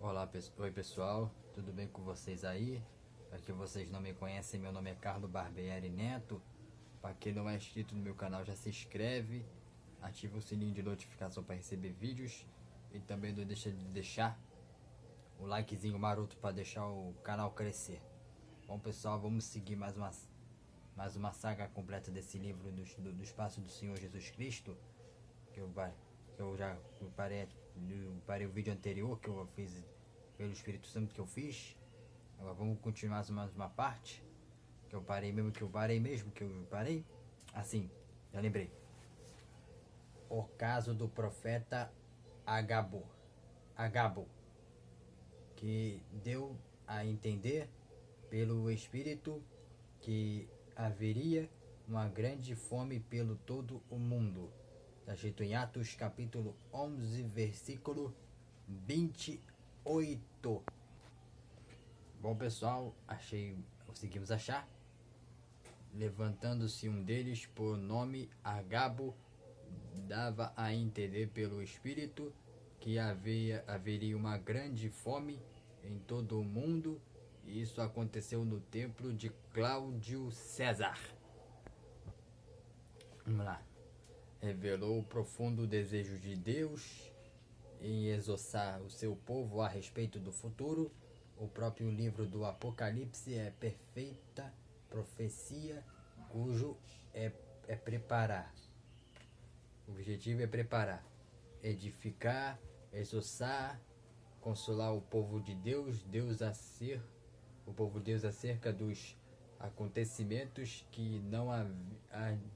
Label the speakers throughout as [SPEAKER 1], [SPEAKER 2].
[SPEAKER 1] Olá, oi pessoal, tudo bem com vocês aí? Para que vocês não me conhecem, meu nome é Carlos Barbieri Neto. Para quem não é inscrito no meu canal, já se inscreve, ativa o sininho de notificação para receber vídeos e também não deixa de deixar o likezinho maroto para deixar o canal crescer. Bom pessoal, vamos seguir mais uma saga completa desse livro do Espaço do Senhor Jesus Cristo, que eu já parei o vídeo anterior que eu fiz pelo Espírito Santo que eu fiz. Agora vamos continuar mais uma parte que eu parei assim, já lembrei. O caso do profeta Agabo, que deu a entender pelo Espírito que haveria uma grande fome pelo todo o mundo. Está escrito em Atos capítulo 11, versículo 28. Bom pessoal, conseguimos achar. Levantando-se um deles por nome Agabo, dava a entender pelo Espírito que haveria uma grande fome em todo o mundo. E isso aconteceu no templo de Cláudio César. Vamos lá. Revelou o profundo desejo de Deus em exortar o seu povo a respeito do futuro. O próprio livro do Apocalipse é perfeita profecia, cujo é preparar. O objetivo é preparar, edificar, exortar, consolar o povo de Deus, o povo de Deus acerca dos acontecimentos que não há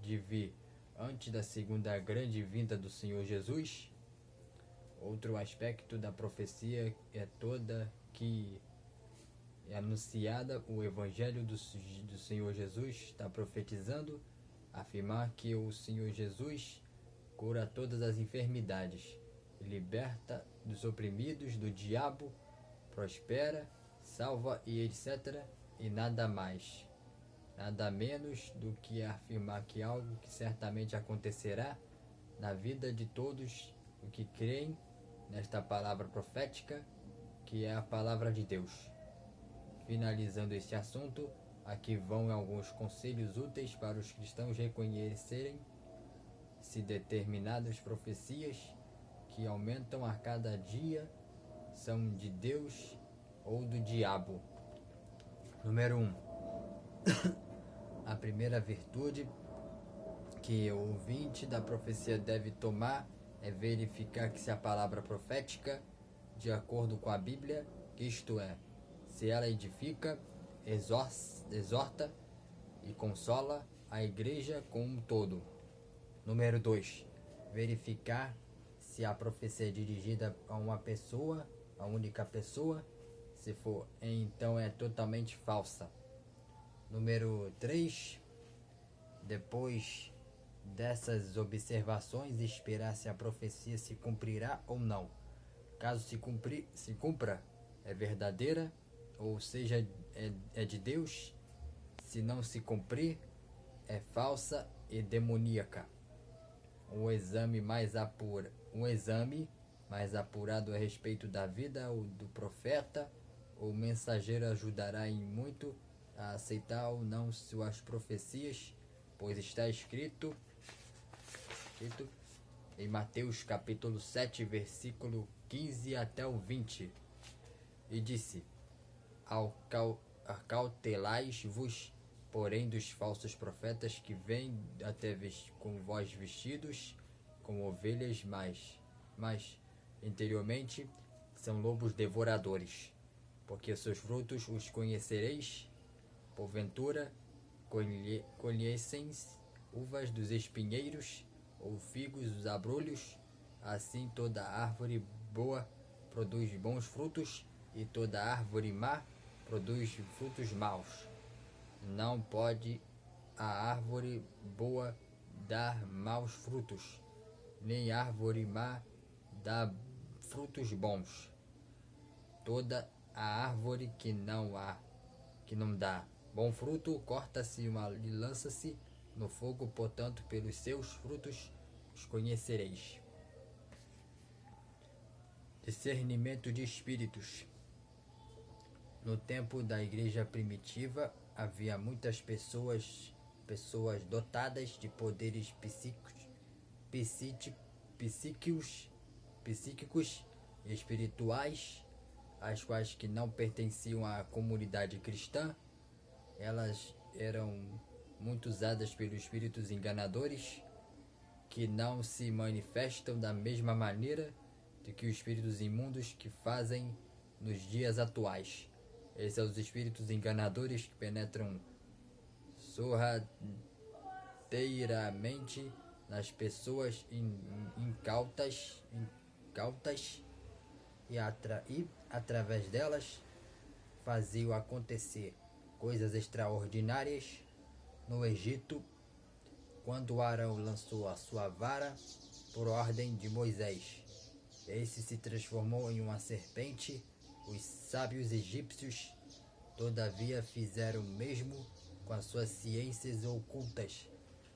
[SPEAKER 1] de vir antes da segunda grande vinda do Senhor Jesus. Outro aspecto da profecia é toda que é anunciada o Evangelho do Senhor Jesus, está profetizando, afirmar que o Senhor Jesus cura todas as enfermidades, liberta dos oprimidos, do diabo, prospera, salva e etc. E nada mais, nada menos do que afirmar que algo que certamente acontecerá na vida de todos os que creem nesta palavra profética, que é a palavra de Deus. Finalizando este assunto, aqui vão alguns conselhos úteis para os cristãos reconhecerem se determinadas profecias que aumentam a cada dia são de Deus ou do diabo. Número 1. A primeira virtude que o ouvinte da profecia deve tomar é verificar que se a palavra profética, de acordo com a Bíblia, isto é, se ela edifica, exorta e consola a igreja como um todo. Número 2. Verificar se a profecia é dirigida a uma pessoa, a única pessoa. Se for, então é totalmente falsa. Número 3. Depois dessas observações, esperar se a profecia se cumprirá ou não. Caso se cumpra, é verdadeira, ou seja, é de Deus. Se não se cumprir, é falsa e demoníaca. Um exame mais apurado a respeito da vida do profeta ou mensageiro ajudará em muito a aceitar ou não suas profecias, pois está escrito em Mateus capítulo 7, versículo 15 até o 20. E disse: Acautelai-vos, porém, dos falsos profetas que vêm até com vós vestidos como ovelhas, mas interiormente são lobos devoradores. Porque seus frutos os conhecereis. Porventura conheceis uvas dos espinheiros, ou figos dos abrolhos? Assim toda árvore boa produz bons frutos, e toda árvore má produz frutos maus. Não pode a árvore boa dar maus frutos, nem árvore má dar frutos bons. Toda a árvore que não dá bom fruto corta-se e lança-se no fogo, portanto pelos seus frutos os conhecereis. Discernimento de espíritos. No tempo da igreja primitiva, havia muitas pessoas dotadas de poderes psíquicos e espirituais, as quais que não pertenciam à comunidade cristã. Elas eram muito usadas pelos espíritos enganadores, que não se manifestam da mesma maneira do que os espíritos imundos que fazem nos dias atuais. Esses são os espíritos enganadores que penetram sorrateiramente nas pessoas incautas e através delas faziam acontecer coisas extraordinárias. No Egito, quando Arão lançou a sua vara por ordem de Moisés, esse se transformou em uma serpente. Os sábios egípcios, todavia, fizeram o mesmo com as suas ciências ocultas.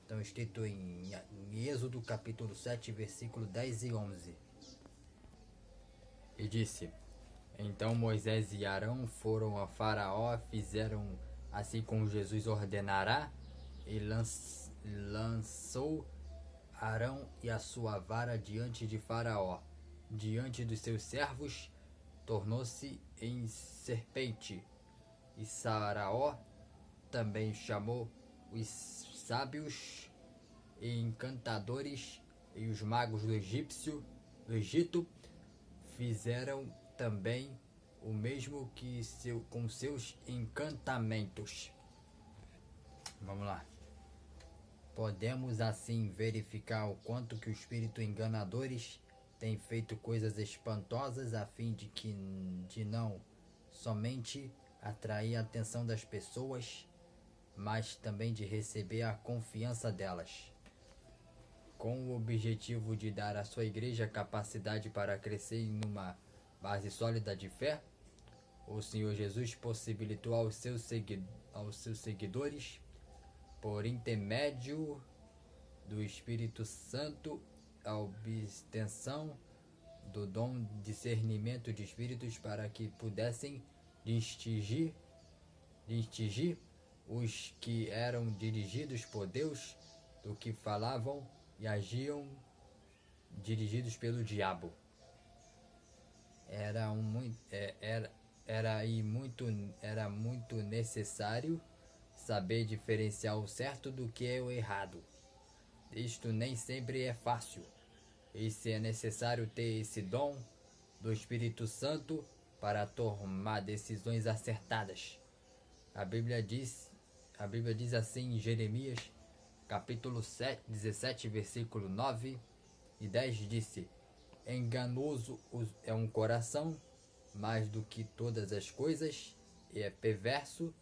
[SPEAKER 1] Estão escrito em Êxodo capítulo 7, versículo 10 e 11. E disse: Então Moisés e Arão foram a Faraó, fizeram assim como Jesus ordenará, e lançou Arão e a sua vara diante de Faraó, diante dos seus servos, tornou-se em serpente. E Faraó também chamou os sábios e encantadores e os magos do Egito, fizeram também o mesmo com seus encantamentos. Vamos lá. Podemos assim verificar o quanto que os espíritos enganadores têm feito coisas espantosas a fim de não somente atrair a atenção das pessoas, mas também de receber a confiança delas. Com o objetivo de dar à sua igreja capacidade para crescer em uma base sólida de fé, o Senhor Jesus possibilitou aos seus seguidores, por intermédio do Espírito Santo, a obtenção do dom de discernimento de espíritos para que pudessem distinguir os que eram dirigidos por Deus do que falavam e agiam dirigidos pelo diabo. Era muito necessário saber diferenciar o certo do que é o errado. Isto nem sempre é fácil. E se é necessário ter esse dom do Espírito Santo para tomar decisões acertadas. A Bíblia diz assim em Jeremias, capítulo 17, versículo 9 e 10, disse: Enganoso é um coração, mais do que todas as coisas, e é perverso.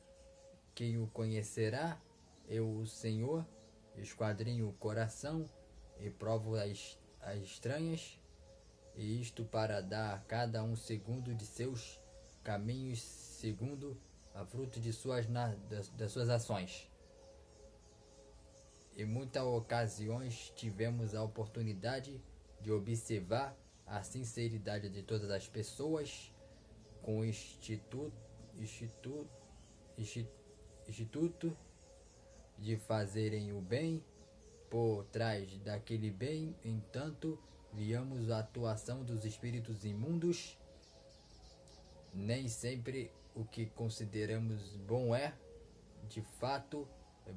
[SPEAKER 1] Quem o conhecerá? Eu, o Senhor, esquadrinho o coração e provo as estranhas, e isto para dar a cada um segundo de seus caminhos, segundo a fruto de das suas ações. Em muitas ocasiões tivemos a oportunidade de observar a sinceridade de todas as pessoas com o instituto de fazerem o bem. Por trás daquele bem, entanto, víamos a atuação dos espíritos imundos. Nem sempre o que consideramos bom de fato,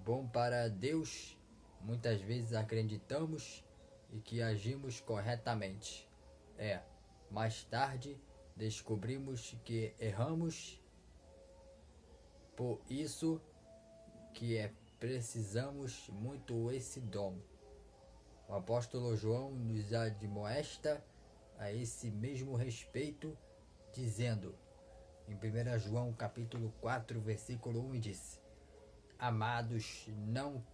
[SPEAKER 1] bom para Deus. Muitas vezes acreditamos e que agimos corretamente. Mais tarde descobrimos que erramos. Por isso que precisamos muito esse dom. O apóstolo João nos admoesta a esse mesmo respeito, dizendo em 1 João capítulo 4, versículo 1, diz: Amados, não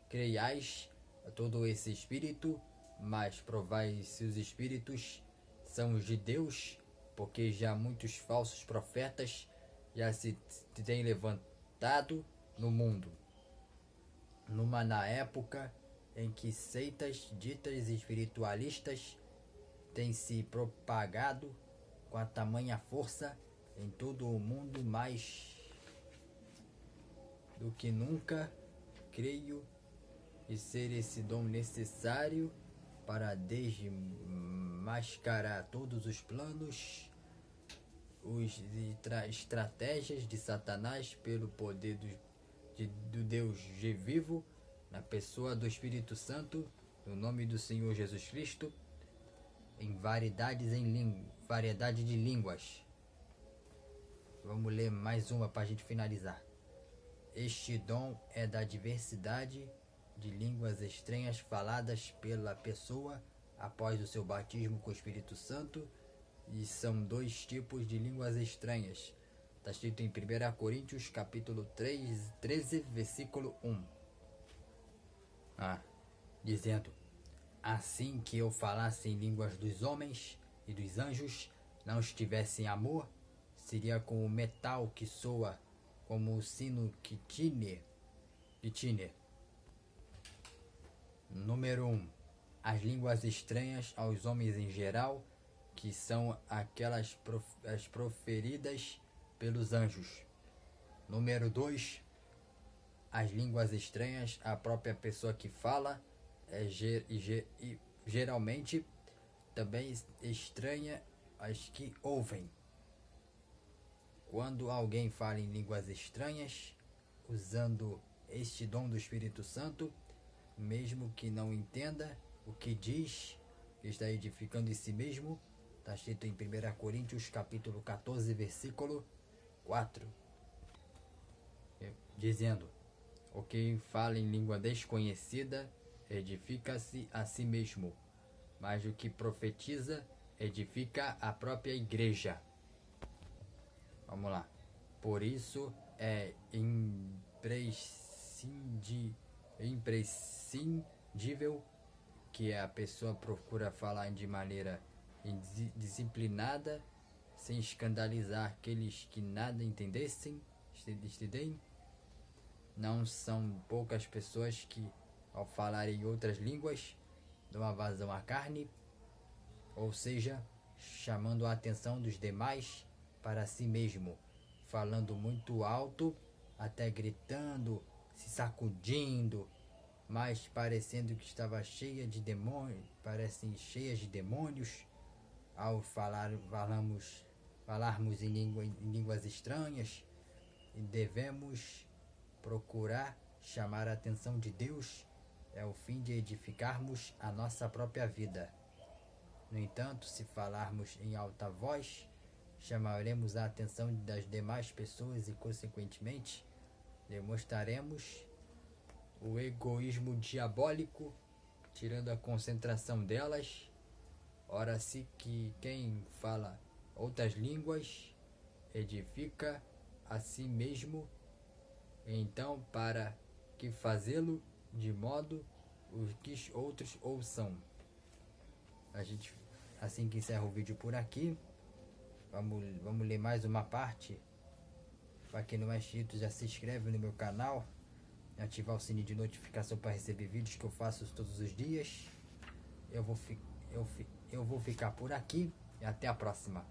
[SPEAKER 1] creiais a todo esse espírito, mas provai se os espíritos são os de Deus, porque já muitos falsos profetas já se têm levantado no mundo. Na época em que seitas ditas espiritualistas tem se propagado com a tamanha força em todo o mundo, mais do que nunca, creio, e ser esse dom necessário para desmascarar todos os planos, estratégias de Satanás pelo poder do Deus vivo, na pessoa do Espírito Santo, no nome do Senhor Jesus Cristo, em variedade de línguas. Vamos ler mais uma para a gente finalizar. Este dom é da diversidade de línguas estranhas faladas pela pessoa após o seu batismo com o Espírito Santo, e são 2 tipos de línguas estranhas. Está escrito em 1 Coríntios capítulo 13, versículo 1. Dizendo: assim que eu falasse em línguas dos homens e dos anjos, não estivesse em amor, seria como o metal que soa, como o sino que tine. Número 1. As línguas estranhas aos homens em geral, que são aquelas as proferidas pelos anjos. Número 2. As línguas estranhas à própria pessoa que fala, e geralmente também estranha as que ouvem. Quando alguém fala em línguas estranhas, usando este dom do Espírito Santo, mesmo que não entenda o que diz, está edificando em si mesmo. Está escrito em 1 Coríntios capítulo 14, versículo 4. Dizendo: o que fala em língua desconhecida edifica-se a si mesmo, mas o que profetiza edifica a própria igreja. Vamos lá. Por isso é imprescindível que a pessoa procura falar de maneira disciplinada, sem escandalizar aqueles que nada entendem. Não são poucas pessoas que, ao falar em outras línguas, dão a vazão à carne, ou seja, chamando a atenção dos demais para si mesmo, falando muito alto, até gritando, se sacudindo, mas parecendo que estava cheia de demônios, parecem cheias de demônios, ao falarmos em línguas estranhas, e devemos procurar chamar a atenção de Deus, é o fim de edificarmos a nossa própria vida. No entanto, se falarmos em alta voz, chamaremos a atenção das demais pessoas e, consequentemente, demonstraremos o egoísmo diabólico, tirando a concentração delas. Ora, se que quem fala outras línguas edifica a si mesmo, então para que fazê-lo de modo que os outros ouçam? A gente, assim que encerra o vídeo por aqui, vamos ler mais uma parte. Para quem não é inscrito, já se inscreve no meu canal, ativar o sininho de notificação para receber vídeos que eu faço todos os dias. Eu vou ficar por aqui e até a próxima.